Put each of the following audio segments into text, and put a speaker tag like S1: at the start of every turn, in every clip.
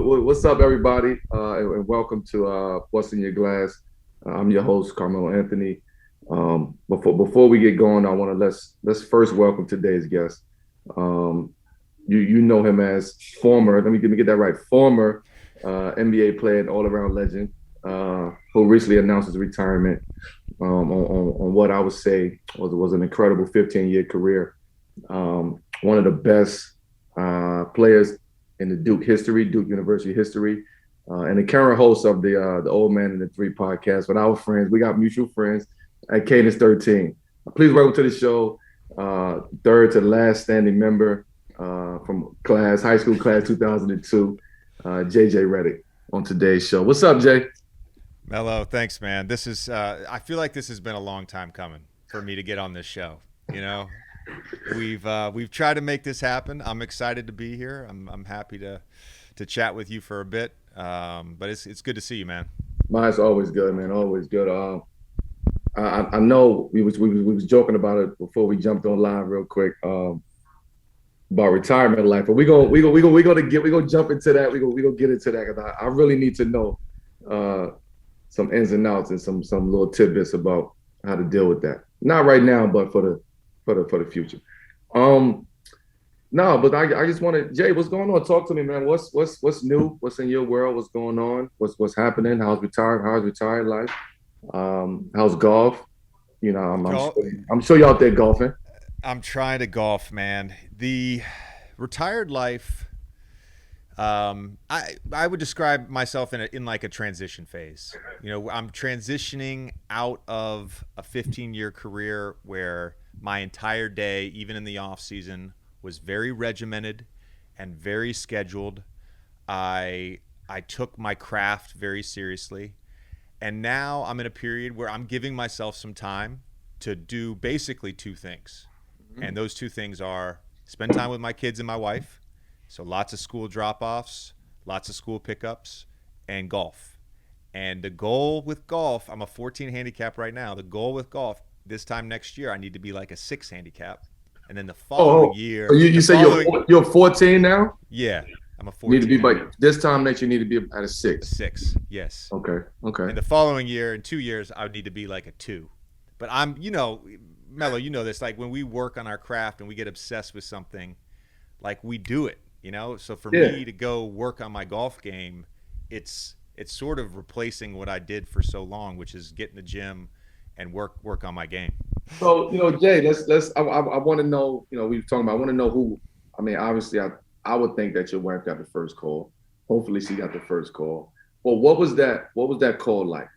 S1: What's up, everybody? And welcome to What's in Your Glass. I'm your host, Carmelo Anthony. Before we get going, I want to let's first welcome today's guest. Um, you know him as former. Let me get that right. Former NBA player and all-around legend, who recently announced his retirement on what I would say was an incredible 15-year career. One of the best players in the Duke University history, and the current host of the Old Man and the Three podcast with our friends. We got mutual friends at Cadence 13. Please welcome to the show, third to last standing member from high school class 2002, JJ Redick on today's show. What's up, Jay?
S2: Melo, thanks, man. This is I feel like this has been a long time coming for me to get on this show. You know, we've tried to make this happen. I'm excited to be here. I'm happy to chat with you for a bit. But it's good to see you, man.
S1: Mine's always good, man. Always good. I know we was joking about it before we jumped on live real quick. About retirement life, but we gonna jump into that. We gonna get into that because I really need to know some ins and outs and some little tidbits about how to deal with that. Not right now, but for the future. No, but I just want to, Jay, what's going on? Talk to me, man. What's new? What's in your world? What's going on? What's happening? How's retired life? How's golf? You know, I'm sure you're out there golfing.
S2: I'm trying to golf, man. The retired life, I would describe myself in like a transition phase. You know, I'm transitioning out of a 15-year career where my entire day, even in the off season, was very regimented and very scheduled. I took my craft very seriously. And now I'm in a period where I'm giving myself some time to do basically two things. And those two things are spend time with my kids and my wife. So lots of school drop-offs, lots of school pickups, and golf. And the goal with golf, I'm a 14 handicap right now. The goal with golf this time next year, I need to be like a 6 handicap. And then the following year.
S1: You say you're 14 now?
S2: Yeah, I'm a 14.
S1: You need to be like this time next year. You need to be at a 6.
S2: A 6, yes.
S1: Okay.
S2: And the following year, in 2 years, I would need to be like a 2. But I'm, Melo, you know this. Like when we work on our craft and we get obsessed with something, like we do it. So for me to go work on my golf game, it's sort of replacing what I did for so long, which is get in the gym and work on my game.
S1: So, Jay, I want to know, we were talking about, I want to know who, I mean, obviously I would think that your wife got the first call. Hopefully she got the first call. Well, what was that call like?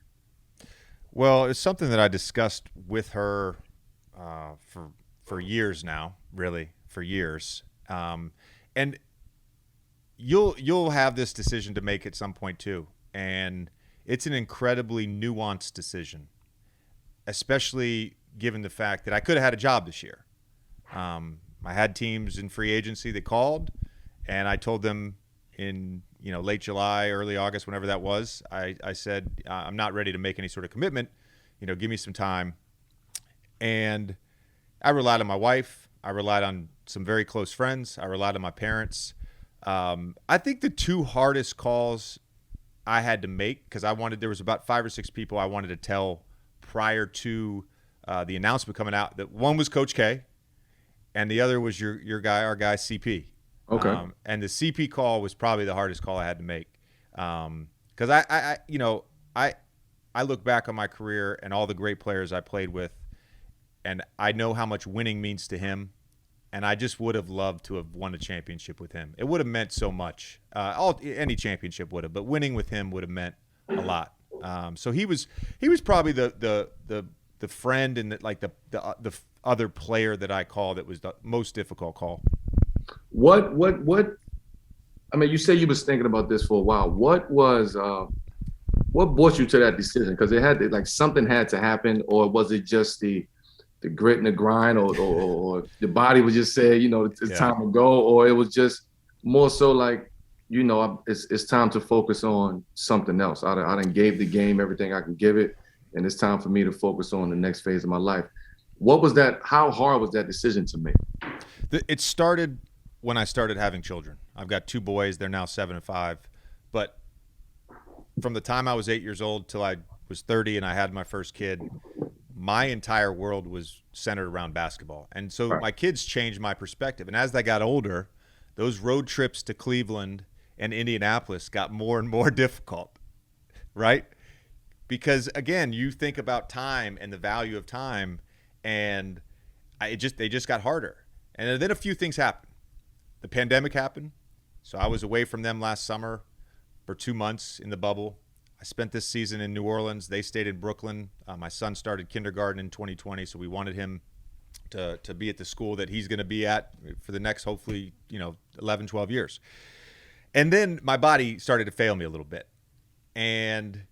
S2: Well, it's something that I discussed with her for years now, really, for years. And you'll have this decision to make at some point too. And it's an incredibly nuanced decision, especially given the fact that I could have had a job this year. I had teams in free agency that called, and I told them in late July, early August, whenever that was, I said, I'm not ready to make any sort of commitment. Give me some time. And I relied on my wife. I relied on some very close friends. I relied on my parents. I think the two hardest calls I had to make, because there was about 5 or 6 people I wanted to tell prior to the announcement coming out. That one was Coach K, and the other was our guy CP.
S1: Okay.
S2: And the CP call was probably the hardest call I had to make, because I look back on my career and all the great players I played with, and I know how much winning means to him. And I just would have loved to have won a championship with him. It would have meant so much. Any championship would have, but winning with him would have meant a lot. So he was probably the friend and the other player that I called that was the most difficult call.
S1: What? I mean, you say you was thinking about this for a while. What brought you to that decision? Because something had to happen, or was it just the grit and the grind, or the body would just say, it's time to go, or it was just more so like, it's time to focus on something else. I done gave the game everything I can give it, and it's time for me to focus on the next phase of my life. What was that? How hard was that decision to make?
S2: It started when I started having children. I've got 2 boys. They're now 7 and 5. But from the time I was 8 years old till I was 30 and I had my first kid, my entire world was centered around basketball. And so
S1: Right.
S2: my kids changed my perspective. And as they got older, those road trips to Cleveland and Indianapolis got more and more difficult, right? Because again, you think about time and the value of time, and they just got harder. And then a few things happened. The pandemic happened, so I was away from them last summer for 2 months in the bubble. I spent this season in New Orleans. They stayed in Brooklyn. My son started kindergarten in 2020, so we wanted him to be at the school that he's going to be at for the next, hopefully, 11, 12 years. And then my body started to fail me a little bit. And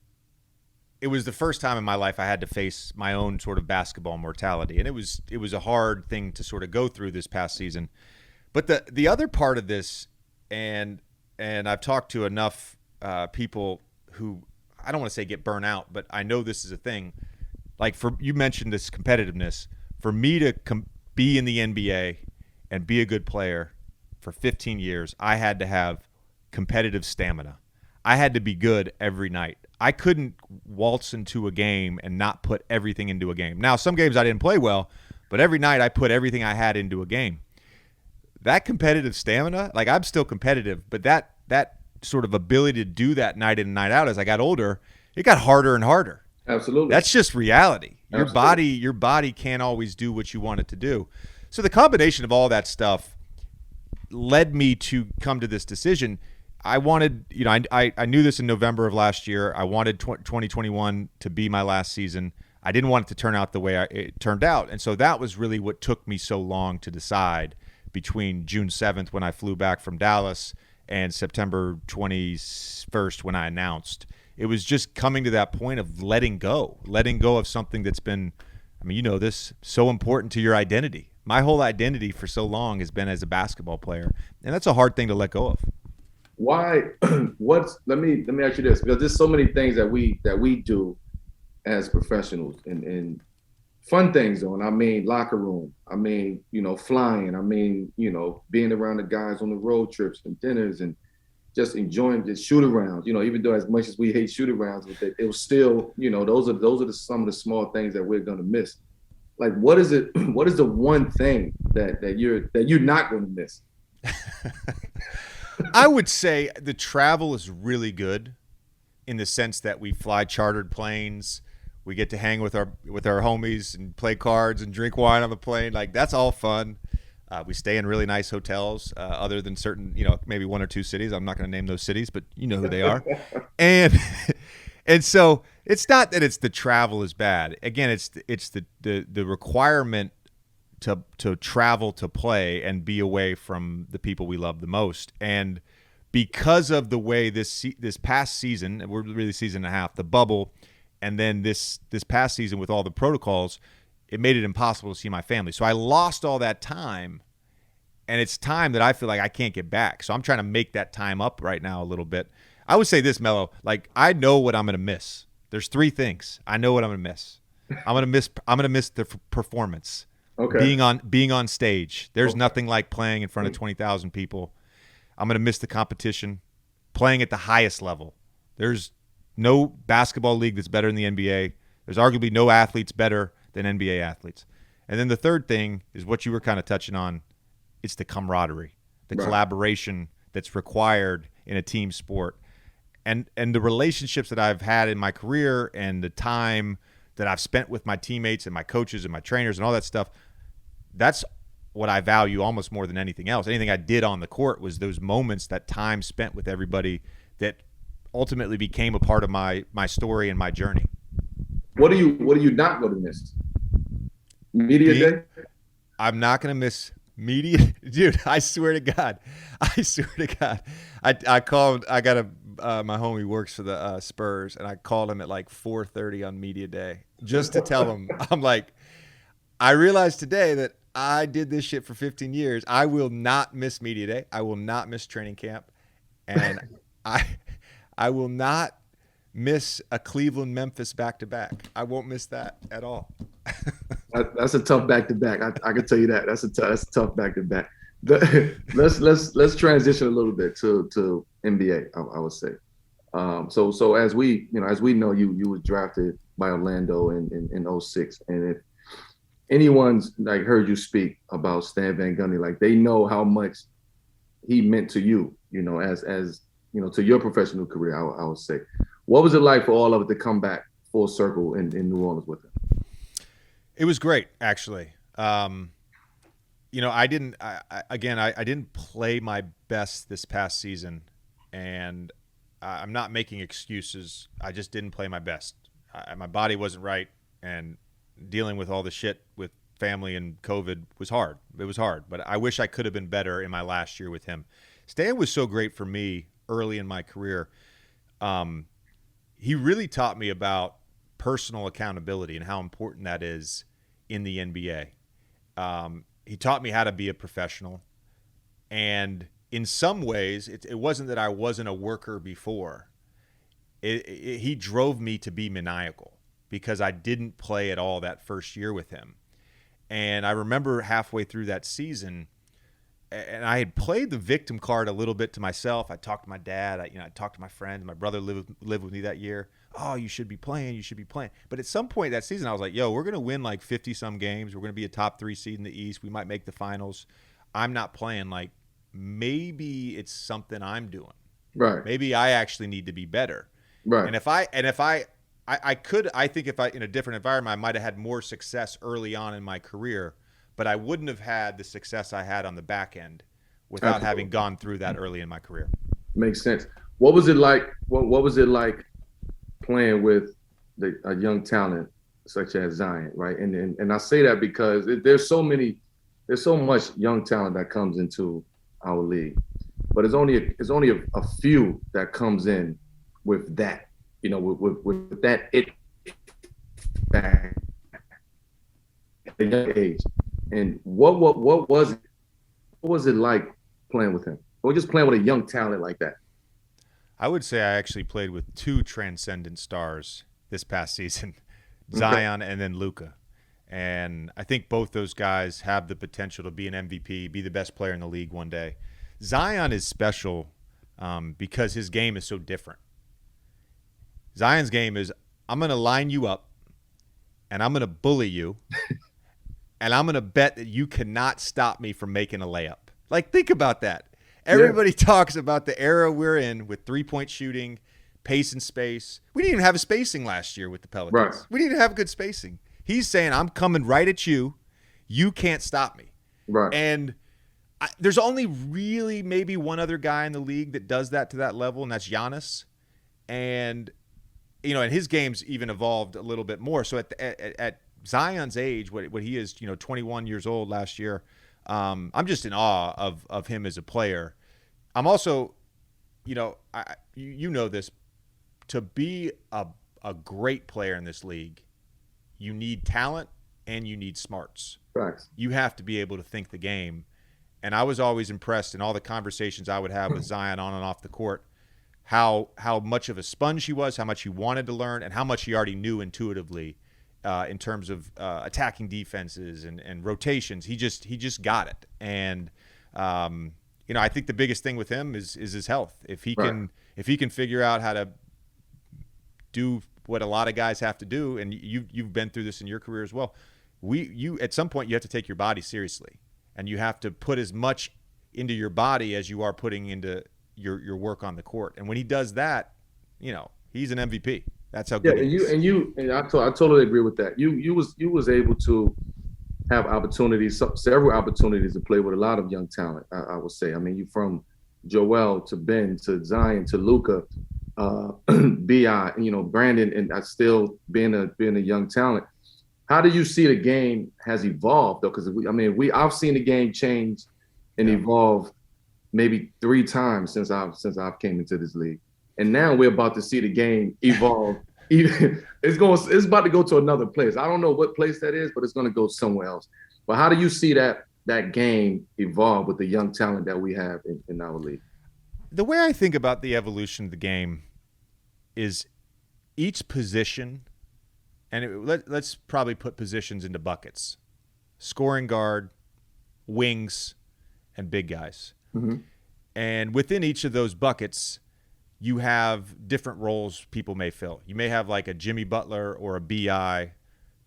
S2: it was the first time in my life I had to face my own sort of basketball mortality. And it was a hard thing to sort of go through this past season. But the other part of this, and I've talked to enough people who, I don't want to say get burnt out, but I know this is a thing. Like you mentioned this competitiveness. For me to be in the NBA and be a good player for 15 years, I had to have competitive stamina. I had to be good every night. I couldn't waltz into a game and not put everything into a game. Now, some games I didn't play well, but every night I put everything I had into a game. That competitive stamina, like I'm still competitive, but that sort of ability to do that night in and night out as I got older, it got harder and harder.
S1: Absolutely.
S2: That's just reality.
S1: Absolutely.
S2: Your body can't always do what you want it to do. So the combination of all that stuff led me to come to this decision. I wanted, I knew this in November of last year. I wanted 2021 to be my last season. I didn't want it to turn out the way it turned out. And so that was really what took me so long to decide between June 7th when I flew back from Dallas and September 21st when I announced. It was just coming to that point of letting go of something that's been, this, so important to your identity. My whole identity for so long has been as a basketball player, and that's a hard thing to let go of.
S1: Why? Let me ask you this, because there's so many things that we do as professionals and fun things on. Locker room. Flying. Being around the guys on the road trips and dinners and just enjoying the shoot arounds. Even though as much as we hate shoot arounds, it was still, those are some of the small things that we're gonna miss. Like, what is it? What is the one thing that you're not gonna miss?
S2: I would say the travel is really good in the sense that we fly chartered planes. We get to hang with our homies and play cards and drink wine on the plane. Like, that's all fun. We stay in really nice hotels, other than certain, maybe one or two cities. I'm not going to name those cities, but you know who they are. and so it's not that it's the travel is bad. Again, it's the requirement to travel to play and be away from the people we love the most. And because of the way this past season, we're really season and a half, the bubble, and then this past season with all the protocols, it made it impossible to see my family. So I lost all that time, and it's time that I feel like I can't get back. So I'm trying to make that time up right now a little bit. I would say this, Melo, like, I know what I'm going to miss. There's 3 things. I know what I'm going to miss. I'm going to miss the performance.
S1: Okay.
S2: Being on stage. There's nothing like playing in front of 20,000 people. I'm going to miss the competition. Playing at the highest level. There's no basketball league that's better than the NBA. There's arguably no athletes better than NBA athletes. And then the third thing is what you were kind of touching on. It's the camaraderie, the collaboration that's required in a team sport. And the relationships that I've had in my career and the time that I've spent with my teammates and my coaches and my trainers and all that stuff, that's what I value almost more than anything else. Anything I did on the court was those moments, that time spent with everybody that ultimately became a part of my story and my journey.
S1: What are you not going to miss? Media day?
S2: I'm not going to miss media. Dude, I swear to God. I called, my homie works for the Spurs, and I called him at like 4:30 on media day just to tell him, I'm like, I realized today that I did this shit for 15 years. I will not miss media day. I will not miss training camp. And I will not miss a Cleveland-Memphis back-to-back. I won't miss that at all.
S1: That's a tough back-to-back. I can tell you that. That's a tough back-to-back. Let's transition a little bit to NBA, I would say. So as we know, you were drafted by Orlando in '06, and if anyone's like heard you speak about Stan Van Gundy, like they know how much he meant to you, as to your professional career. I would say, what was it like for all of it to come back full circle in New Orleans with him?
S2: It was great, actually. I didn't. I didn't play my best this past season, and I'm not making excuses. I just didn't play my best. My body wasn't right, and dealing with all the shit with family and COVID was hard. It was hard, but I wish I could have been better in my last year with him. Stan was so great for me early in my career. He really taught me about personal accountability and how important that is in the NBA. He taught me how to be a professional. And in some ways, it wasn't that I wasn't a worker before. He drove me to be maniacal because I didn't play at all that first year with him. And I remember halfway through that season, and I had played the victim card a little bit to myself. I talked to my dad. I talked to my friends. My brother lived with me that year. Oh, you should be playing. You should be playing. But at some point that season, I was like, yo, we're going to win like 50-some games. We're going to be a top 3 seed in the East. We might make the finals. I'm not playing. Like, maybe it's something I'm doing.
S1: Right.
S2: Maybe I actually need to be better.
S1: Right.
S2: And if I think if I in a different environment, I might have had more success early on in my career, but I wouldn't have had the success I had on the back end without
S1: Absolutely.
S2: having gone through that early in my career.
S1: Makes sense. What was it like? What was it like playing with a young talent such as Zion, right? And I say that because there's so much young talent that comes into our league, but it's only a few that comes in with that, with that it back at a young age. And what was it like playing with him, or just playing with a young talent like that?
S2: I would say I actually played with 2 transcendent stars this past season, Zion and then Luka. And I think both those guys have the potential to be an MVP, be the best player in the league one day. Zion is special because his game is so different. Zion's game is, I'm going to line you up, and I'm going to bully you, and I'm going to bet that you cannot stop me from making a layup. Like, think about that. Everybody talks about the era we're in with three-point shooting, pace and space. We didn't even have a spacing last year with the Pelicans.
S1: Right.
S2: We didn't even have good spacing. He's saying, I'm coming right at you. You can't stop me.
S1: Right.
S2: And there's only really maybe one other guy in the league that does that to that level, and that's Giannis. And and his game's even evolved a little bit more. So at Zion's age, what he is, 21 years old last year, I'm just in awe of him as a player. I'm also, you know this, to be a great player in this league, you need talent and you need smarts.
S1: Facts.
S2: You have to be able to think the game. And I was always impressed in all the conversations I would have with Zion on and off the court, how much of a sponge he was, how much he wanted to learn, and how much he already knew intuitively in terms of attacking defenses and rotations. He just got it. And I think the biggest thing with him is his health. If he can figure out how to do what a lot of guys have to do, and you've been through this in your career as well. You at some point you have to take your body seriously, and you have to put as much into your body as you are putting into your work on the court. And when he does that, he's an MVP. That's how good he is.
S1: And I totally agree with that. You was able to have opportunities, several opportunities to play with a lot of young talent. I would say. I mean, you from Joel to Ben to Zion to Luka, Bi, Brandon, and I still being a young talent. How do you see the game has evolved though? Because I've seen the game change and evolve maybe 3 times since I've came into this league, and now we're about to see the game evolve. It's about to go to another place. I don't know what place that is, but it's going to go somewhere else. But how do you see that game evolve with the young talent that we have in our league?
S2: The way I think about the evolution of the game is each position, and let's probably put positions into buckets: scoring guard, wings, and big guys.
S1: Mm-hmm.
S2: And within each of those buckets, you have different roles people may fill. You may have like a Jimmy Butler or a BI,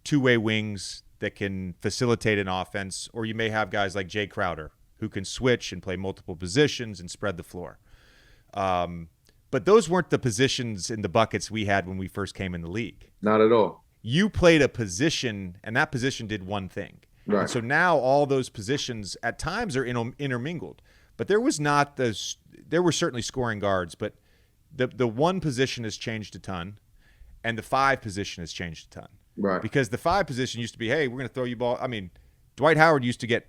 S2: two-way wings that can facilitate an offense, or you may have guys like Jay Crowder who can switch and play multiple positions and spread the floor. But those weren't the positions in the buckets we had when we first came in the league.
S1: Not at all.
S2: You played a position, and that position did one thing.
S1: Right.
S2: And so now all those positions at times are intermingled. But there was not there were certainly scoring guards, but the one position has changed a ton, and the 5 position has changed a ton.
S1: Right.
S2: Because the 5 position used to be, hey, we're going to throw you ball. I mean, Dwight Howard used to get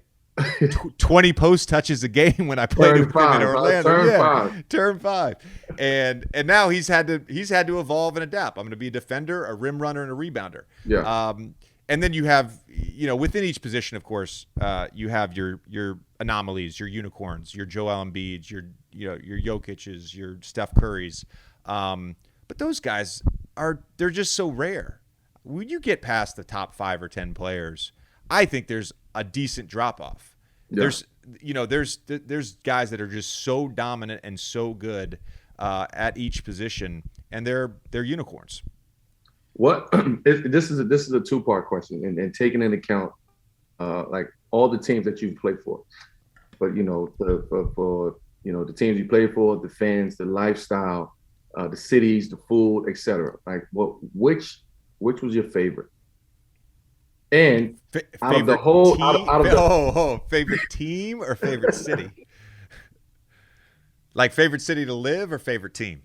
S2: 20 post touches a game when I played with him in Orlando. Turn 5. And now he's had to evolve and adapt. I'm going to be a defender, a rim runner, and a rebounder.
S1: Yeah.
S2: And then you have, within each position, of course, you have your anomalies, your unicorns, your Joel Embiids, your Jokic's, your Steph Curry's. But those guys they're just so rare. When you get past the top 5 or 10 players, I think there's a decent drop off. Yeah. There's guys that are just so dominant and so good at each position, and they're unicorns.
S1: What this is a 2-part question, and taking into account like all the teams that you've played for, but for the teams you play for, the fans, the lifestyle, the cities, the food, etc. Like which was your favorite? And out of the whole,
S2: favorite team or favorite city? Like favorite city to live or favorite team?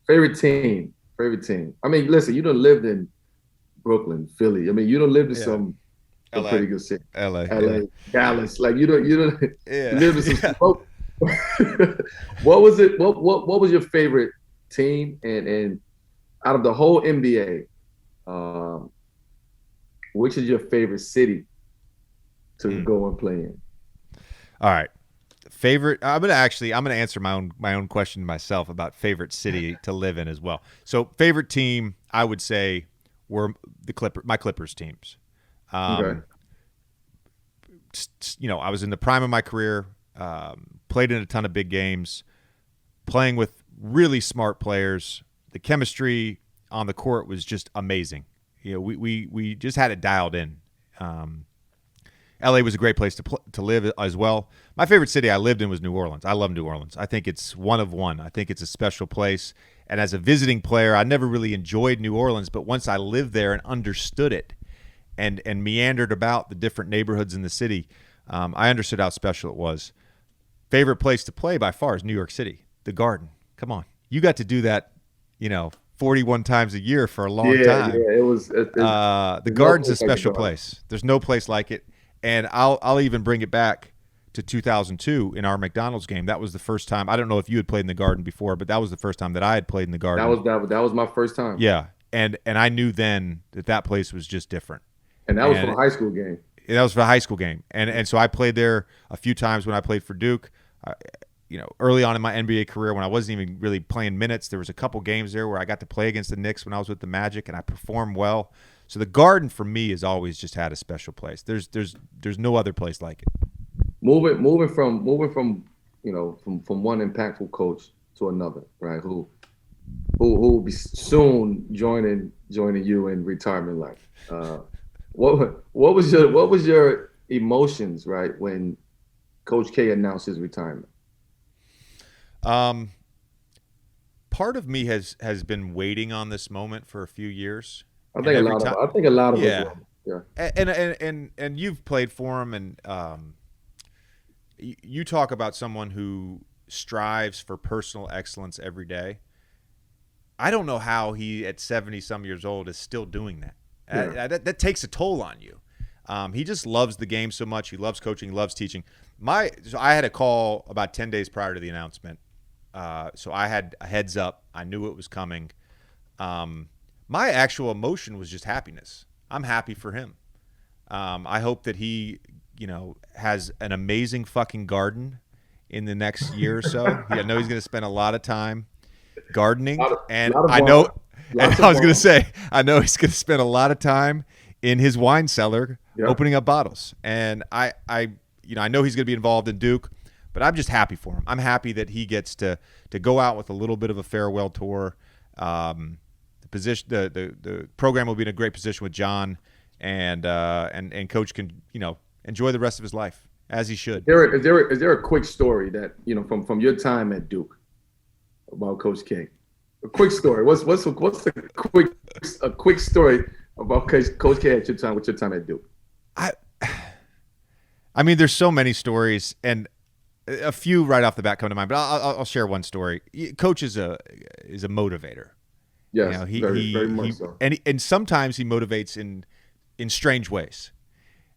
S1: Favorite team. I mean, listen, you done lived in Brooklyn, Philly. I mean, you done lived in some pretty good city. LA, Dallas. Like you don't lived in some smoke. What was it? What was your favorite team? And out of the whole NBA, which is your favorite city to go and play in?
S2: All right. Favorite. I'm gonna answer my own question myself about favorite city to live in as well. So favorite team, I would say, were my Clippers teams.
S1: Okay.
S2: I was in the prime of my career, played in a ton of big games, playing with really smart players. The chemistry on the court was just amazing. We just had it dialed in. LA was a great place to live as well. My favorite city I lived in was New Orleans. I love New Orleans. I think it's one of one. I think it's a special place. And as a visiting player, I never really enjoyed New Orleans, but once I lived there and understood it and meandered about the different neighborhoods in the city, I understood how special it was. Favorite place to play by far is New York City, the Garden. Come on. You got to do that, 41 times a year for a long time.
S1: Yeah, it was.
S2: The Garden's a special place. There's no place like it. And I'll even bring it back to 2002 in our McDonald's game. That was the first time. I don't know if you had played in the Garden before, but that was the first time that I had played in the Garden.
S1: That was my first time.
S2: Yeah, and I knew then that place was just different.
S1: And that was for a high school game.
S2: That was for a high school game, and so I played there a few times when I played for Duke. Early on in my NBA career, when I wasn't even really playing minutes, there was a couple games there where I got to play against the Knicks when I was with the Magic, and I performed well. So the Garden for me has always just had a special place. There's no other place like it.
S1: Moving from from one impactful coach to another, right? Who will be soon joining you in retirement life. What was your emotions, right, when Coach K announced his retirement?
S2: Part of me has been waiting on this moment for a few years.
S1: I think a lot of us. Yeah.
S2: And you've played for him, and you talk about someone who strives for personal excellence every day. I don't know how he, at 70-some years old, is still doing that. Yeah. That takes a toll on you. He just loves the game so much. He loves coaching. He loves teaching. So I had a call about 10 days prior to the announcement. So I had a heads up. I knew it was coming. My actual emotion was just happiness. I'm happy for him. I hope that he, has an amazing fucking garden in the next year or so. I know he's going to spend a lot of time gardening, I know he's going to spend a lot of time in his wine cellar, opening up bottles. And I know he's going to be involved in Duke, But I'm just happy for him. I'm happy that he gets to go out with a little bit of a farewell tour. The program will be in a great position with John, and Coach can enjoy the rest of his life as he should.
S1: Is there a quick story that from your time at Duke about Coach K? A quick story. What's a quick story about Coach K at your time at Duke?
S2: I mean, there's so many stories, and a few right off the bat come to mind. But I'll share one story. Coach is a motivator.
S1: Yes, very much so.
S2: And sometimes he motivates in strange ways.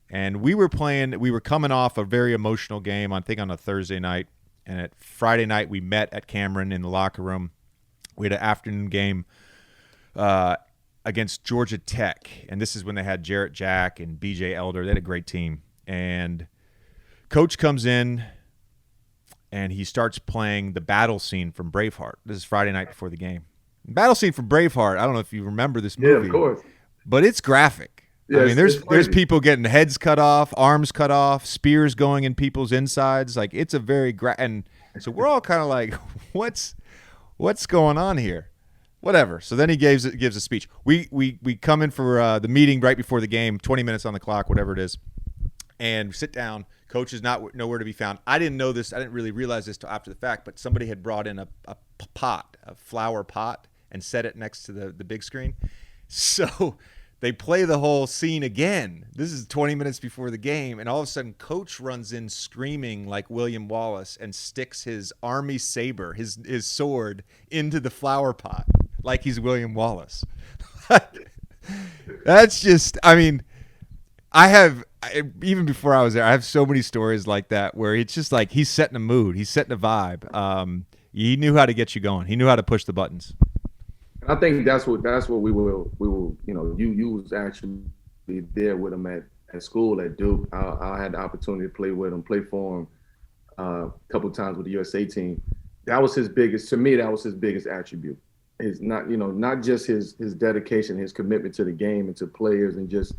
S2: And we were coming off a very emotional game, I think on a Thursday night. And at Friday night, we met at Cameron in the locker room. We had an afternoon game against Georgia Tech. And this is when they had Jarrett Jack and BJ Elder. They had a great team. And Coach comes in, and he starts playing the battle scene from Braveheart. This is Friday night before the game. Battle scene from Braveheart. I don't know if you remember this movie.
S1: Yeah, of course.
S2: But it's graphic.
S1: Yeah,
S2: I mean, there's people getting heads cut off, arms cut off, spears going in people's insides. Like, it's a very and so we're all kind of like, what's going on here? Whatever. So then he gives a speech. We come in for the meeting right before the game, 20 minutes on the clock, whatever it is, and we sit down. Coach is nowhere to be found. I didn't know this. I didn't really realize this till after the fact, but somebody had brought in a flower pot, and set it next to the big screen. So they play the whole scene again. This is 20 minutes before the game, and all of a sudden Coach runs in screaming like William Wallace and sticks his army saber, his sword, into the flower pot like he's William Wallace. That's just, I mean, even before I was there, I have so many stories like that where it's just like he's setting a mood, he's setting a vibe. He knew how to get you going. He knew how to push the buttons.
S1: I think that's what we will you was actually there with him at school at Duke. I had the opportunity to play with him, play for him a couple of times with the USA team. That was his biggest attribute. Is not just his dedication, his commitment to the game and to players and just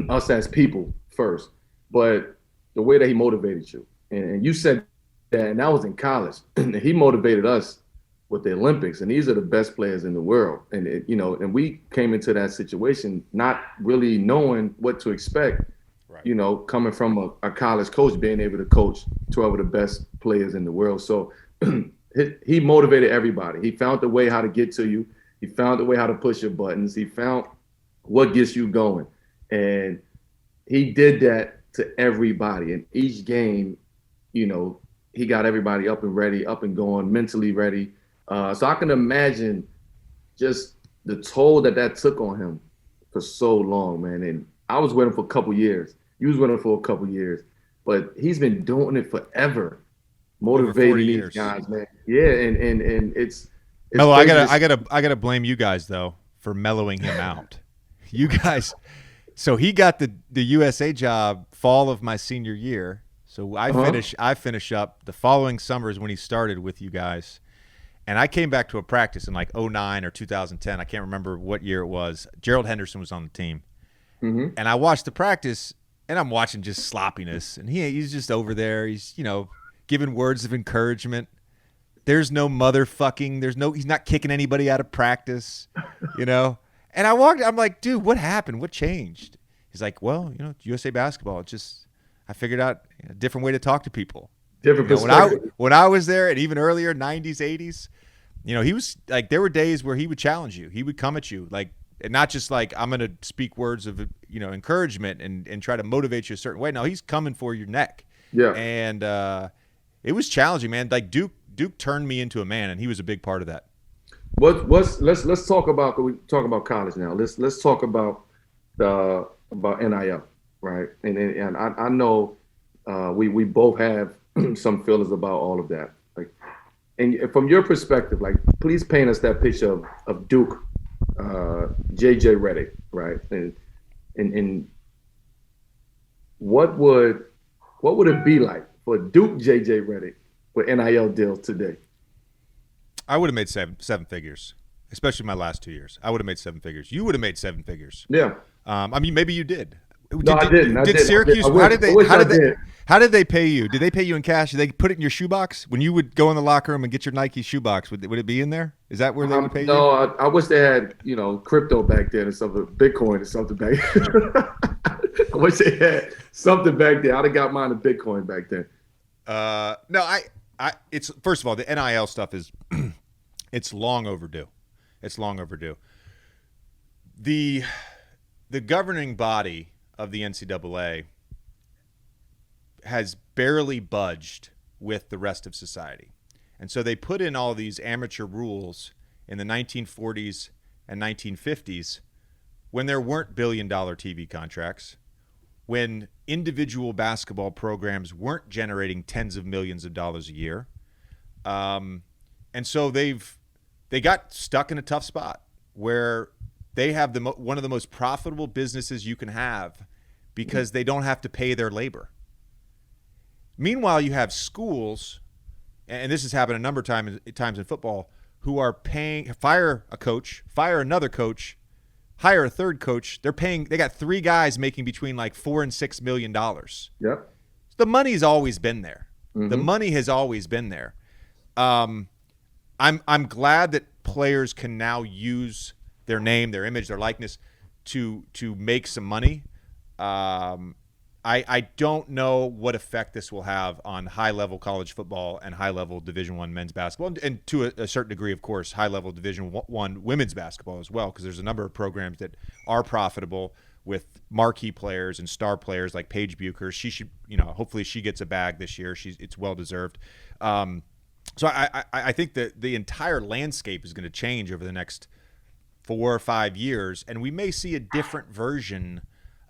S1: us as people first, but the way that he motivated you. And you said that, and that was in college. He motivated us with the Olympics, and these are the best players in the world. And and we came into that situation not really knowing what to expect. Right. Coming from a college coach, being able to coach 12 of the best players in the world. So he motivated everybody. He found the way how to get to you. He found the way how to push your buttons. He found what gets you going. And he did that to everybody. In each game, he got everybody up and ready, up and going, mentally ready. So I can imagine just the toll that took on him for so long, man. And I was with him for a couple years. You was with him for a couple years. But he's been doing it forever, motivating these guys, man. Yeah, and it's
S2: Melo, I gotta blame you guys though for mellowing him out. You guys, so he got the USA job fall of my senior year. So I finish up the following summers when he started with you guys. And I came back to a practice in like 2009 or 2010. I can't remember what year it was. Gerald Henderson was on the team. Mm-hmm. And I watched the practice, and I'm watching just sloppiness. And he's just over there. He's, giving words of encouragement. There's no motherfucking. He's not kicking anybody out of practice, And I'm like, dude, what happened? What changed? He's like, well, USA basketball. I figured out a different way to talk to people.
S1: Different perspective.
S2: When I was there, and even earlier, 90s, 80s, he was like, there were days where he would challenge you. He would come at you, like, and not just like, I'm going to speak words of, encouragement and try to motivate you a certain way. No, he's coming for your neck.
S1: Yeah.
S2: And it was challenging, man. Like Duke turned me into a man, and he was a big part of that.
S1: Let's talk about, we talk about college now. Let's talk about NIL, right? And I know we both have some feelings about all of that. Like, and from your perspective, like, please paint us that picture of Duke, JJ Redick, right? And what would it be like for Duke JJ Redick with NIL deals today?
S2: I would have made seven figures, especially my last 2 years. I would have made 7 figures. You would have made 7 figures.
S1: Yeah.
S2: I mean, maybe you did.
S1: I didn't.
S2: Did Syracuse? How did they pay you? Did they pay you in cash? Did they put it in your shoebox when you would go in the locker room and get your Nike shoebox? Would it be in there? Is that where they would pay you?
S1: No, I wish they had, crypto back then or something, Bitcoin or something back I wish they had something back then. I'd have got mine in Bitcoin back then.
S2: No, it's first of all, the NIL stuff is it's long overdue. It's long overdue. The governing body of the NCAA has barely budged with the rest of society. And so they put in all these amateur rules in the 1940s and 1950s when there weren't billion-dollar TV contracts, when individual basketball programs weren't generating tens of millions of dollars a year. And so they got stuck in a tough spot where they have one of the most profitable businesses you can have because they don't have to pay their labor. Meanwhile, you have schools, and this has happened a number of times in football, who are fire a coach, fire another coach, hire a third coach. They got three guys making between like $4 and $6 million.
S1: Yep.
S2: The money's always been there.
S1: Mm-hmm.
S2: The money has always been there. I'm glad that players can now use their name, their image, their likeness to make some money. I don't know what effect this will have on high-level college football and high-level Division I men's basketball, and to a certain degree, of course, high-level Division I women's basketball as well, because there's a number of programs that are profitable with marquee players and star players like Paige Bucher. She should, hopefully she gets a bag this year. It's well-deserved. So I think that the entire landscape is going to change over the next 4 or 5 years, and we may see a different version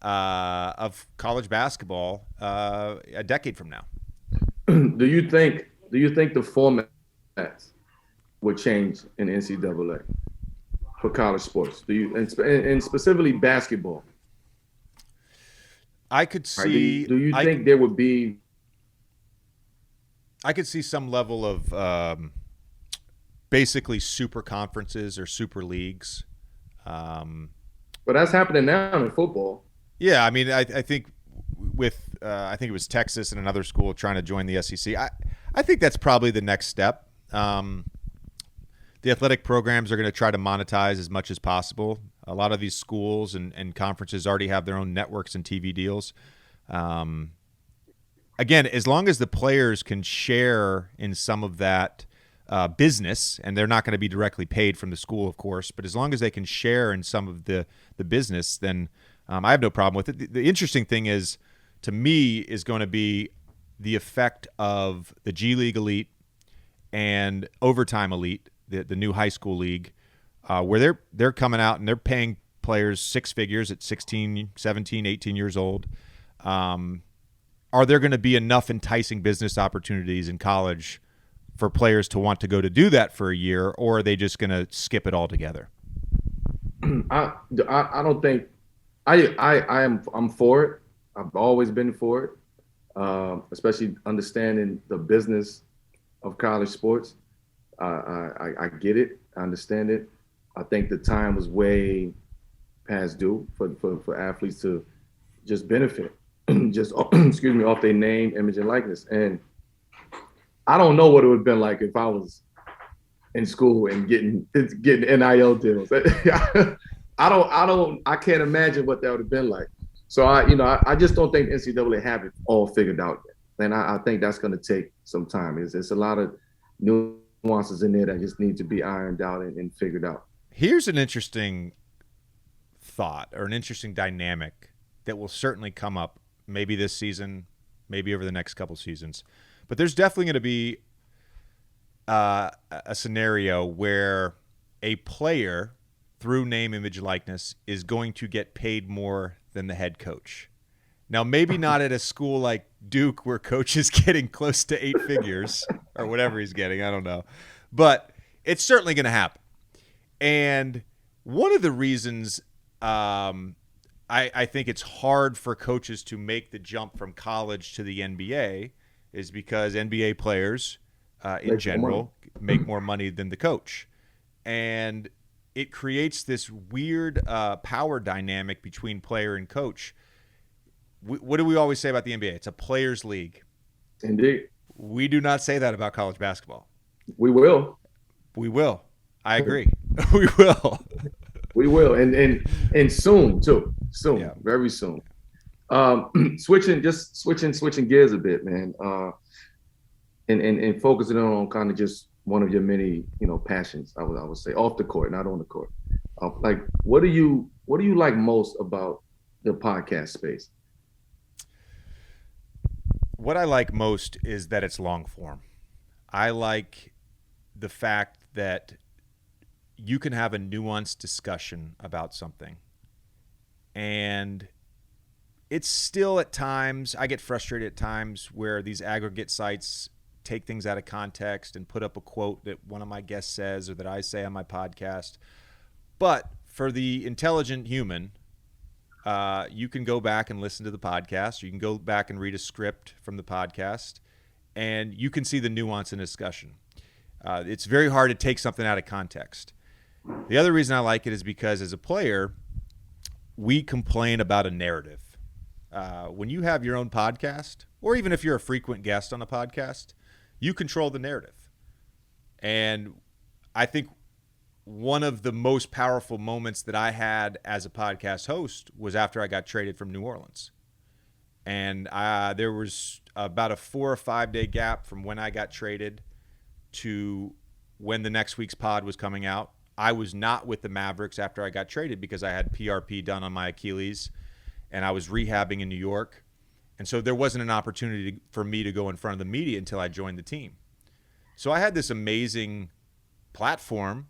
S2: of college basketball a decade from now.
S1: Do you think the format would change in NCAA for college sports? Do you, and specifically basketball?
S2: I could see.
S1: Do you think there would be?
S2: I could see some level of basically super conferences or super leagues.
S1: But that's happening now in football.
S2: Yeah, I mean, I think with I think it was Texas and another school trying to join the SEC. I think that's probably the next step. The athletic programs are going to try to monetize as much as possible. A lot of these schools and conferences already have their own networks and TV deals. Again, as long as the players can share in some of that business, and they're not going to be directly paid from the school, of course, but as long as they can share in some of the business, then I have no problem with it. The interesting thing is, to me, is going to be the effect of the G League Elite and Overtime Elite, the new high school league, where they're coming out and they're paying players six figures at 16, 17, 18 years old. Are there going to be enough enticing business opportunities in college for players to want to go to do that for a year, or are they just going to skip it altogether?
S1: I don't think I'm for it. I've always been for it, especially understanding the business of college sports. I get it. I understand it. I think the time was way past due for athletes to just benefit, just excuse me, off their name, image, and likeness. And I don't know what it would have been like if I was in school and getting NIL deals. I can't imagine what that would have been like. So I just don't think NCAA have it all figured out yet. And I think that's going to take some time. It's a lot of nuances in there that just need to be ironed out and figured out.
S2: Here's an interesting thought, or an interesting dynamic that will certainly come up maybe this season, maybe over the next couple seasons. But there's definitely going to be a scenario where a player, through name, image, likeness, is going to get paid more than the head coach. Now, maybe not at a school like Duke where coach is getting close to 8 figures or whatever he's getting. I don't know. But it's certainly going to happen. And one of the reasons I think it's hard for coaches to make the jump from college to the NBA is because NBA players, in general, make more money than the coach. And it creates this weird power dynamic between player and coach. what do we always say about the NBA? It's a players' league.
S1: Indeed.
S2: We do not say that about college basketball.
S1: We will.
S2: We will. I agree. We will.
S1: We will, and soon too. Soon,
S2: Yeah.
S1: very soon. Switching gears a bit, man. And focusing on kind of just one of your many, passions. I would say off the court, not on the court. Like, what do you like most about the podcast space?
S2: What I like most is that it's long form. I like the fact that you can have a nuanced discussion about something. And it's still at times, I get frustrated at times where these aggregate sites take things out of context and put up a quote that one of my guests says or that I say on my podcast. But for the intelligent human, you can go back and listen to the podcast. You can go back and read a script from the podcast, and you can see the nuance in discussion. It's very hard to take something out of context. The other reason I like it is because as a player, we complain about a narrative. When you have your own podcast, or even if you're a frequent guest on a podcast, you control the narrative. And I think one of the most powerful moments that I had as a podcast host was after I got traded from New Orleans. And there was about a 4 or 5 day gap from when I got traded to when the next week's pod was coming out. I was not with the Mavericks after I got traded because I had PRP done on my Achilles and I was rehabbing in New York. And so there wasn't an opportunity for me to go in front of the media until I joined the team. So I had this amazing platform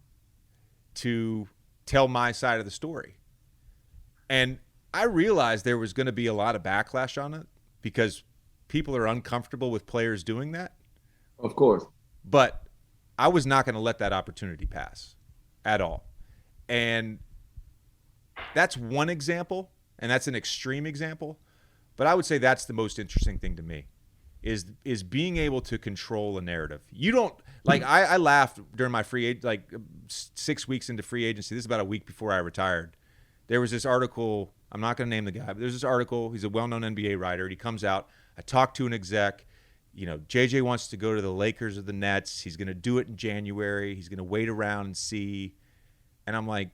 S2: to tell my side of the story. And I realized there was going to be a lot of backlash on it because people are uncomfortable with players doing that.
S1: Of course.
S2: But I was not going to let that opportunity pass at all. And that's one example, and that's an extreme example. But I would say that's the most interesting thing to me is being able to control a narrative. You don't like I laughed during my 6 weeks into free agency. This is about a week before I retired. There was this article. I'm not going to name the guy, but there's this article. He's a well-known NBA writer. He comes out. I talked to an exec. JJ wants to go to the Lakers or the Nets. He's going to do it in January. He's going to wait around and see. And I'm like,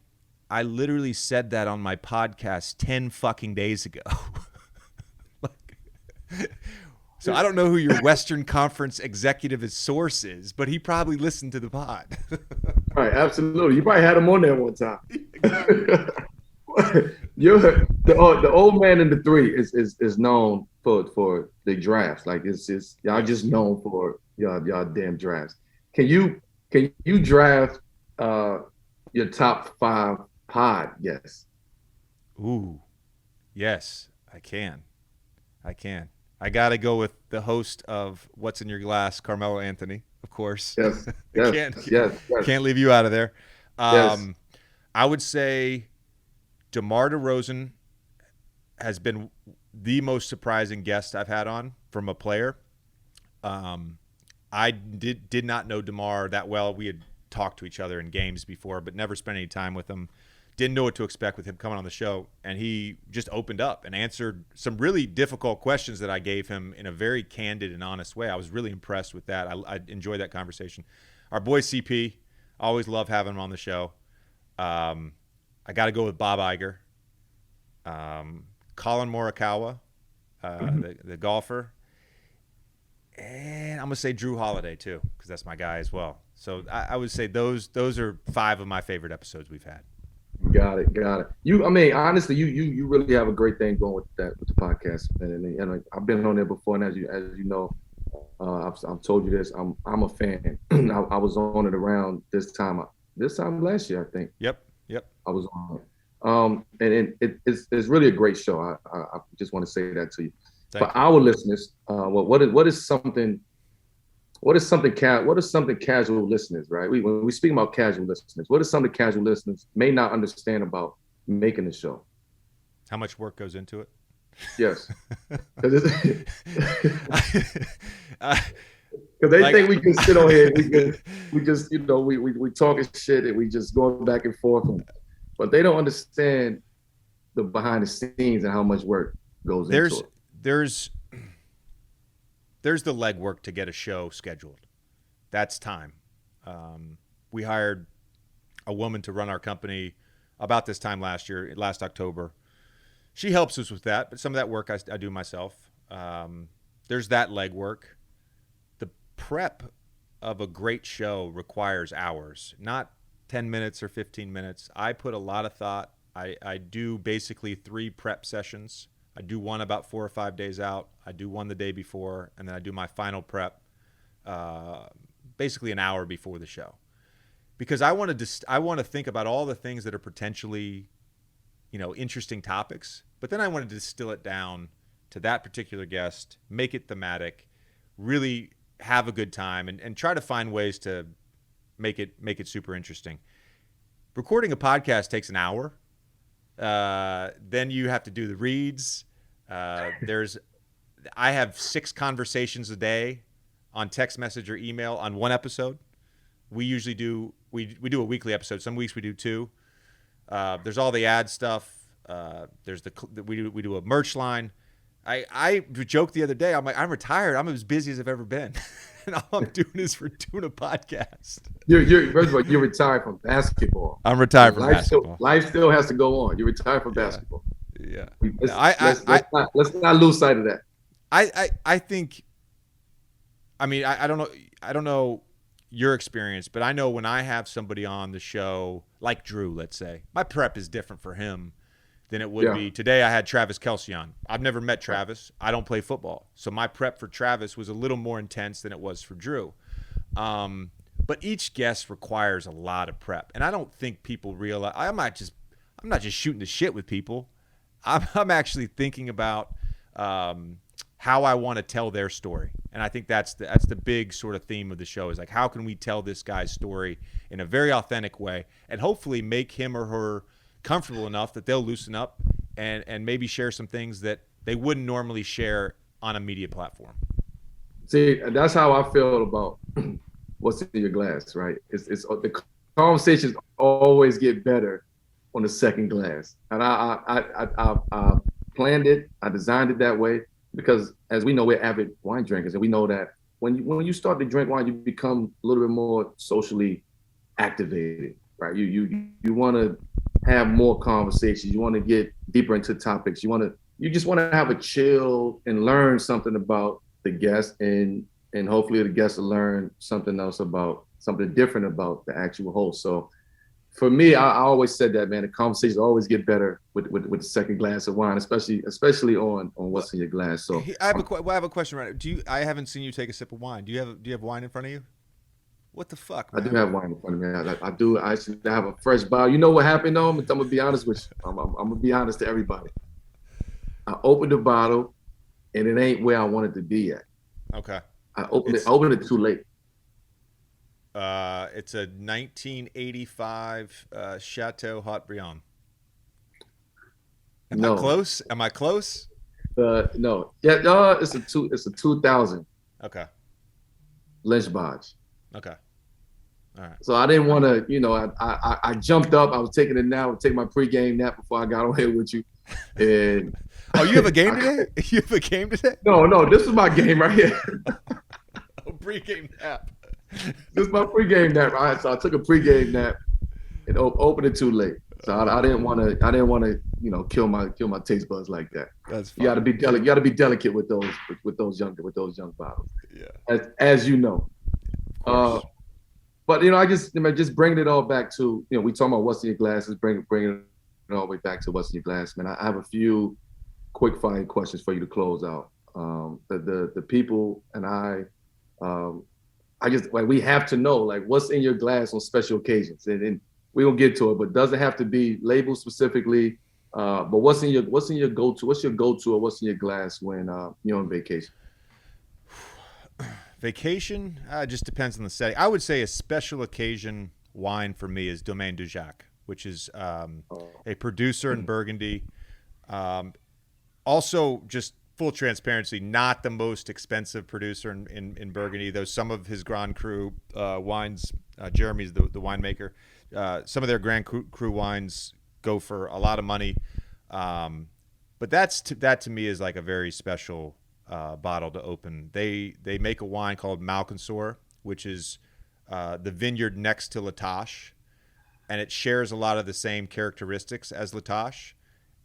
S2: I literally said that on my podcast 10 fucking days ago. So I don't know who your Western Conference executive source is, but he probably listened to the pod.
S1: Right, absolutely. You probably had him on there one time. The old man in the three is known for the drafts. Like it's y'all just known for y'all damn drafts. Can you draft your top 5 pod? Yes.
S2: Ooh, yes, I can. I got to go with the host of What's in Your Glass, Carmelo Anthony, of course.
S1: Yes.
S2: Can't leave you out of there.
S1: Yes.
S2: I would say DeMar DeRozan has been the most surprising guest I've had on from a player. I did not know DeMar that well. We had talked to each other in games before, but never spent any time with him. Didn't know what to expect with him coming on the show, and he just opened up and answered some really difficult questions that I gave him in a very candid and honest way. I was really impressed with that. I enjoyed that conversation. Our boy CP, always love having him on the show. I got to go with Bob Iger. Colin Morikawa, the golfer. And I'm going to say Drew Holiday, too, because that's my guy as well. So I would say those are 5 of my favorite episodes we've had.
S1: Got it. Honestly, you really have a great thing going with the podcast, and I've been on there before, and as you know, I've told you this. I'm a fan. I was on it around this time last year, I think.
S2: Yep.
S1: I was on it. And it's really a great show. I just want to say that to you. For our listeners, what is something casual listeners, right? When we speak about casual listeners, what is something casual listeners may not understand about making the show?
S2: How much work goes into it?
S1: Yes. Because they think we can sit on here, we just we talking shit and we just go back and forth, but they don't understand the behind the scenes and how much work goes into it.
S2: there's the legwork to get a show scheduled. That's time. We hired a woman to run our company about this time last October. She helps us with that, but some of that work I do myself. There's that legwork. The prep of a great show requires hours, not 10 minutes or 15 minutes. I put a lot of thought. I do basically 3 prep sessions. I do one about 4 or 5 days out. I do one the day before, and then I do my final prep basically an hour before the show. Because I want to think about all the things that are potentially, interesting topics, but then I want to distill it down to that particular guest, make it thematic, really have a good time, and try to find ways to make it super interesting. Recording a podcast takes an hour. Then you have to do the reads. I have 6 conversations a day on text message or email on one episode. We usually do we do a weekly episode. Some weeks we do 2. There's all the ad stuff. There's we do a merch line. I joked the other day. I'm like, I'm retired. I'm as busy as I've ever been, and all I'm doing is doing a podcast.
S1: You're first of all, you're retired from basketball.
S2: I'm retired from basketball.
S1: Life still has to go on. You're retired from basketball.
S2: Yeah.
S1: Let's not lose sight of that.
S2: I think. I mean, I don't know your experience, but I know when I have somebody on the show like Drew, let's say, my prep is different for him than it would be. Today I had Travis Kelce on. I've never met Travis. I don't play football. So my prep for Travis was a little more intense than it was for Drew. But each guest requires a lot of prep. And I don't think people realize I'm not just shooting the shit with people. I'm actually thinking about how I want to tell their story. And I think that's the big sort of theme of the show is like, how can we tell this guy's story in a very authentic way and hopefully make him or her comfortable enough that they'll loosen up and maybe share some things that they wouldn't normally share on a media platform.
S1: See, that's how I feel about what's in your glass, right? It's the conversations always get better on the second glass. And I planned it, I designed it that way. Because as we know, we're avid wine drinkers, and we know that when you start to drink wine, you become a little bit more socially activated, right? You want to have more conversations. You want to get deeper into topics. You just want to have a chill and learn something about the guest, and hopefully the guest will learn something different about the actual host. So for me, I always said that, man, the conversations always get better with the second glass of wine, especially on what's in your glass. So
S2: I have a question right now. I haven't seen you take a sip of wine. Do you have wine in front of you? What the fuck, man?
S1: I do have wine in front of me. I do. I should have a fresh bottle. You know what happened though? I'm gonna be honest with you. I'm gonna be honest to everybody. I opened the bottle, and it ain't where I want it to be at.
S2: Okay.
S1: I opened it too late.
S2: It's a 1985 Chateau Haut-Brion. Am I close?
S1: No. Yeah, no. It's a 2000.
S2: Okay.
S1: Lynch Bodge.
S2: Okay. All right.
S1: So I didn't want to, I jumped up. I was taking a nap, taking my pregame nap before I got on here with you. And
S2: oh, you have a game today? You have a game today?
S1: No. This is my game right here.
S2: Oh, pregame nap.
S1: This is my pregame nap. All right, so I took a pregame nap and opened it too late. So I didn't want to, kill my taste buds like that.
S2: That's fine.
S1: You got to be delicate. You got to be delicate with those young bottles.
S2: Yeah.
S1: As you know. But I just bringing it all back to we talking about what's in your glasses, bringing it all the way back to what's in your glass, man. I have a few quick fire questions for you to close out. The people and I just we have to know what's in your glass on special occasions, and we will get to it, but doesn't have to be labeled specifically. But what's in your go-to? What's your go-to, or what's in your glass when you're on vacation?
S2: Vacation just depends on the setting. I would say a special occasion wine for me is Domaine du Jacques, which is a producer in Burgundy. Also, just full transparency, not the most expensive producer in Burgundy, though some of his Grand Cru wines, Jeremy's the winemaker, some of their Grand Cru wines go for a lot of money. But But that to me is like a very special bottle to open. They make a wine called Malconsor, which is the vineyard next to Latache, and it shares a lot of the same characteristics as Latache,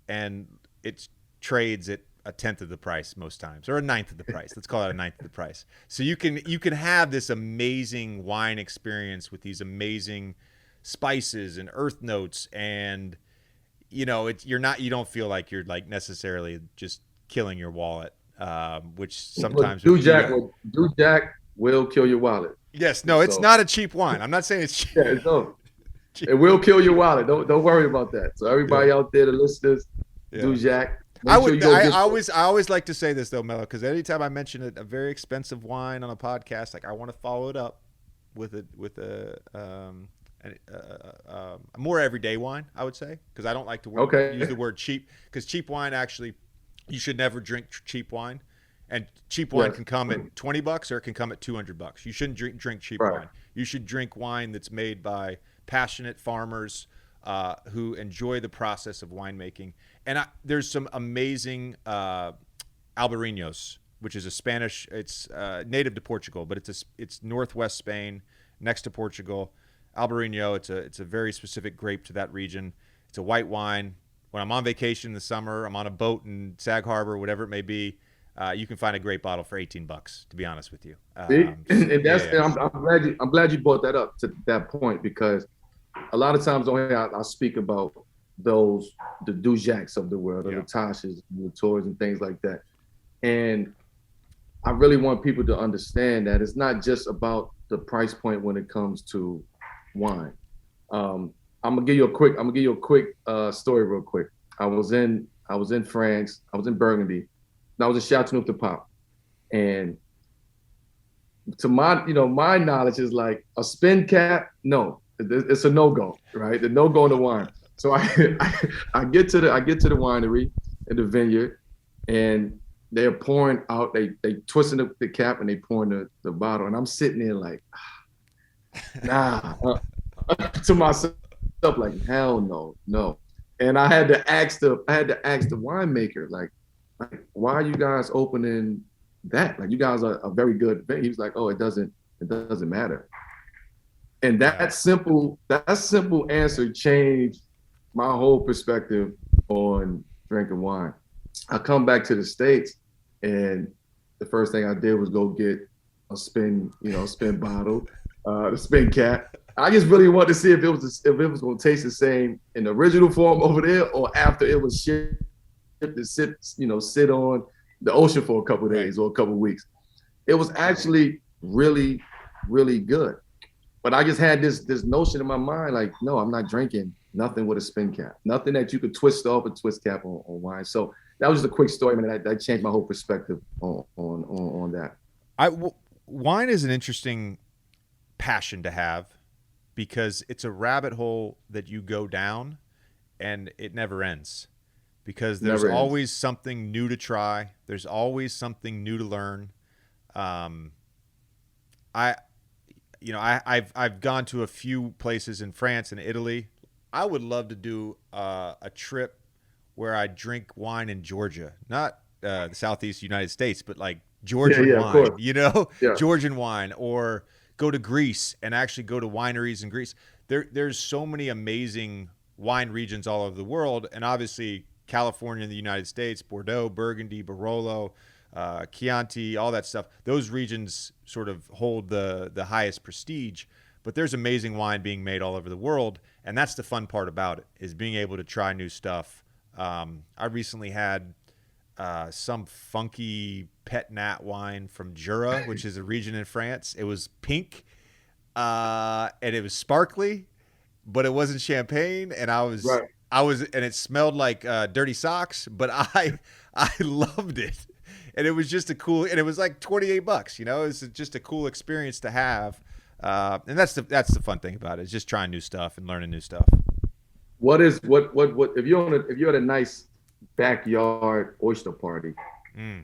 S2: and it trades at a tenth of the price most times, or a ninth of the price. Let's call it a ninth of the price. So you can have this amazing wine experience with these amazing spices and earth notes, and you don't feel like you're like necessarily just killing your wallet, which sometimes
S1: Do Jack will kill your wallet.
S2: Yes, no, it's not a cheap wine. I'm not saying it's cheap.
S1: Yeah, no, it will kill your wallet. Don't worry about that. So everybody out there, the listeners, do Jack.
S2: I always like to say this though, Melo, because anytime I mention a very expensive wine on a podcast, like I want to follow it up with a more everyday wine, I would say, because I don't like to use the word cheap, because cheap wine, actually, you should never drink cheap wine, and cheap wine can come at $20 or it can come at $200. You shouldn't drink cheap wine. You should drink wine that's made by passionate farmers who enjoy the process of winemaking. And there's some amazing Albarino's, which is a Spanish. It's native to Portugal, but it's northwest Spain, next to Portugal. Albarino, it's a very specific grape to that region. It's a white wine. When I'm on vacation in the summer, I'm on a boat in Sag Harbor, whatever it may be, you can find a great bottle for $18, to be honest with you.
S1: I'm glad you brought that up to that point, because a lot of times I speak about the Dujacks of the world, or the Tashes, the Tours, and things like that. And I really want people to understand that it's not just about the price point when it comes to wine. I'm gonna give you a quick story real quick. I was in France. I was in Burgundy. And I was in Chateauneuf-du-Pape, and to my knowledge is like a spin cap. No, it's a no-go, right? The no-go in the wine. So I get to the winery in the vineyard, and they're pouring out. They twisting the cap and they pouring the bottle, and I'm sitting there like, nah, to myself like, hell no. And I had to ask the winemaker, like, why are you guys opening that? Like, you guys are a very good vineyard. He was like, oh, it doesn't matter. And that simple answer changed my whole perspective on drinking wine. I come back to the States, and the first thing I did was go get a spin bottle, the spin cap. I just really wanted to see if it was going to taste the same in the original form over there, or after it was shipped to sit on the ocean for a couple of days or a couple of weeks. It was actually really, really good. But I just had this notion in my mind, like, no, I'm not drinking nothing with a spin cap, nothing that you could twist off a twist cap on wine. So that was just a quick story, man. That changed my whole perspective on that.
S2: Wine is an interesting passion to have, because it's a rabbit hole that you go down and it never ends, because there's always something new to try. There's always something new to learn. I've gone to a few places in France and Italy. I would love to do a trip where I drink wine in Georgia, not the Southeast United States, but like Georgian wine, Georgian wine, or go to Greece and actually go to wineries in Greece. There's so many amazing wine regions all over the world, and obviously California in the United States, Bordeaux, Burgundy, Barolo, Chianti, all that stuff. Those regions sort of hold the highest prestige, but there's amazing wine being made all over the world, and that's the fun part about it, is being able to try new stuff. I recently had some funky Pet Nat wine from Jura, which is a region in France. It was pink, and it was sparkly, but it wasn't champagne, and and it smelled like dirty socks, but I loved it. And it was just and it was like $28, it was just a cool experience to have. And that's the fun thing about it, is just trying new stuff and learning new stuff.
S1: What if you're at a nice backyard oyster party,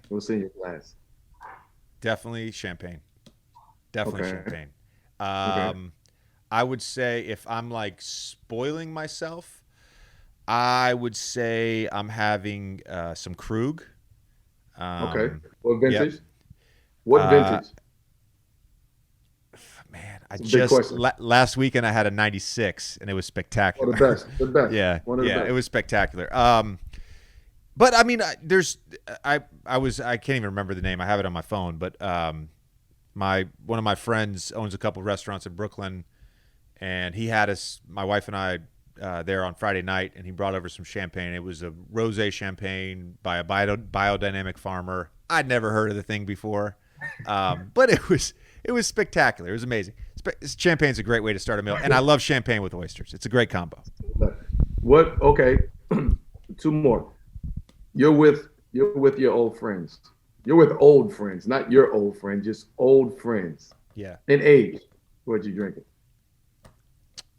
S1: what's in your glass?
S2: Definitely champagne. Champagne.
S1: Okay.
S2: I would say if I'm like spoiling myself, I would say I'm having some Krug.
S1: Okay. What
S2: Yep.
S1: vintage? What
S2: Uh,
S1: vintage?
S2: Man, I
S1: It's a big
S2: just
S1: question.
S2: last weekend I had a 96 and it was
S1: One of
S2: spectacular.
S1: the best. The best.
S2: Yeah,
S1: One of the
S2: yeah, it
S1: best.
S2: was spectacular. But I mean, I can't even remember the name. I have it on my phone, but one of my friends owns a couple of restaurants in Brooklyn, and he had us, my wife and I, there on Friday night, and he brought over some champagne. It was a rosé champagne by a biodynamic farmer. I'd never heard of the thing before, but it was spectacular. It was amazing. Champagne's a great way to start a meal, and I love champagne with oysters. It's a great combo.
S1: What? Okay. Two more. You're with your old friends. You're with old friends, not your old friend, just old friends.
S2: Yeah.
S1: In age, what you drinking?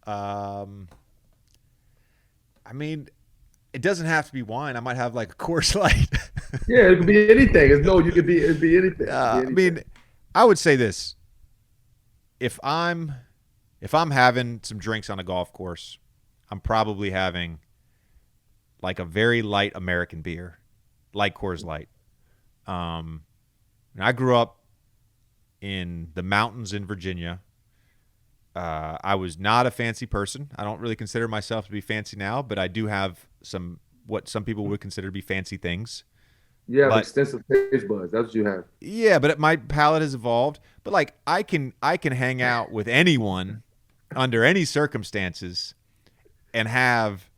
S2: Um, I mean, it doesn't have to be wine. I might have like a Coors Light.
S1: Yeah, it could be anything. It's no, you could be. It'd be anything. It'd be
S2: I
S1: anything.
S2: mean, I would say this: if I'm having some drinks on a golf course, I'm probably having like a very light American beer, like Coors Light. And I grew up in the mountains in Virginia. I was not a fancy person. I don't really consider myself to be fancy now, but I do have what some people would consider to be fancy things.
S1: You have
S2: But
S1: extensive taste buds. That's what you have.
S2: yeah, but my palate has evolved. But like I can hang out with anyone under any circumstances and have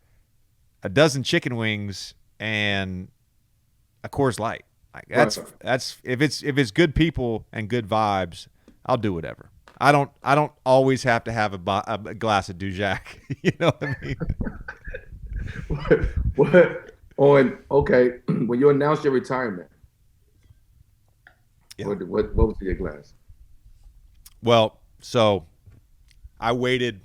S2: a dozen chicken wings and a Coors Light. Like
S1: Right.
S2: that's if it's good people and good vibes, I'll do whatever. I don't always have to have a glass of Dujac. You know what I mean?
S1: What? On okay, when you announced your retirement,
S2: Yeah.
S1: what was in your glass?
S2: Well, so I waited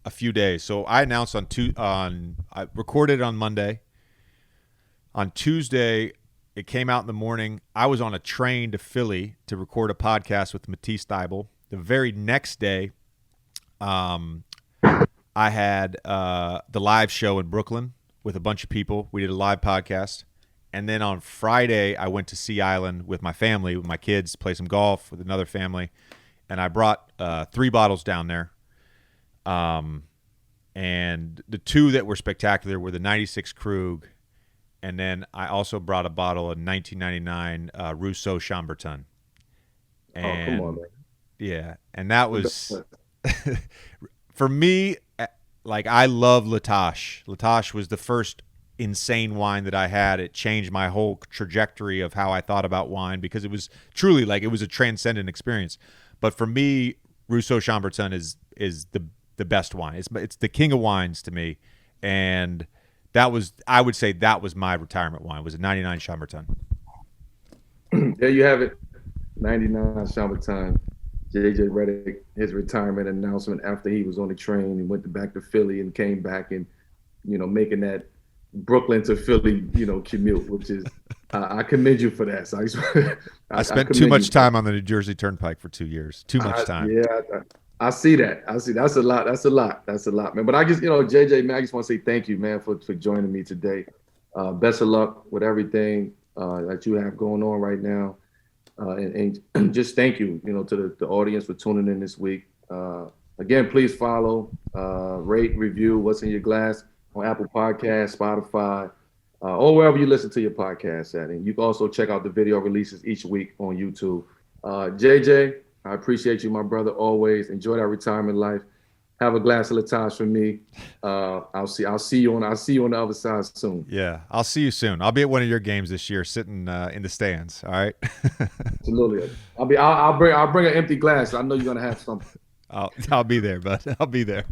S2: a few days. So I announced I recorded on Monday. On Tuesday, it came out in the morning. I was on a train to Philly to record a podcast with Matisse Steibel. The very next day, I had the live show in Brooklyn with a bunch of people. We did a live podcast. And then on Friday, I went to Sea Island with my family, with my kids, play some golf with another family. And I brought 3 bottles down there. And the 2 that were spectacular were the 96 Krug. And then I also brought a bottle of 1999 Rousseau Chambertin.
S1: Oh, come on,
S2: And
S1: man.
S2: yeah, and that was for me. Like I love Latache. Latache was the first insane wine that I had. It changed my whole trajectory of how I thought about wine because it was truly like it was a transcendent experience. But for me, Rousseau Chambertin is the best wine. It's the king of wines to me, and I would say that was my retirement wine. Was a 99 Chambertin.
S1: There you have it. 99 summertime. JJ Redick, his retirement announcement after he was on the train and went back to Philly and came back and, making that Brooklyn to Philly, commute, which is, I commend you for that. So
S2: I
S1: I
S2: spent too
S1: commend you
S2: much
S1: for
S2: time on the New Jersey Turnpike for 2 years. Too much time.
S1: Yeah, I see that. I see that's a lot. That's a lot. That's a lot, man. But I just, JJ, man, I just want to say thank you, man, for joining me today. Best of luck with everything that you have going on right now. And just thank you, to the audience for tuning in this week. Again, please follow, rate, review What's in Your Glass on Apple Podcasts, Spotify, or wherever you listen to your podcast at. And you can also check out the video releases each week on YouTube. JJ, I appreciate you, my brother, always. Enjoy that retirement life. Have a glass of Latage for me. I'll see you on the other side soon.
S2: Yeah, I'll see you soon. I'll be at one of your games this year, sitting in the stands. All right.
S1: Absolutely. I'll bring an empty glass. I know you're gonna have something.
S2: I'll be there, bud. I'll be there.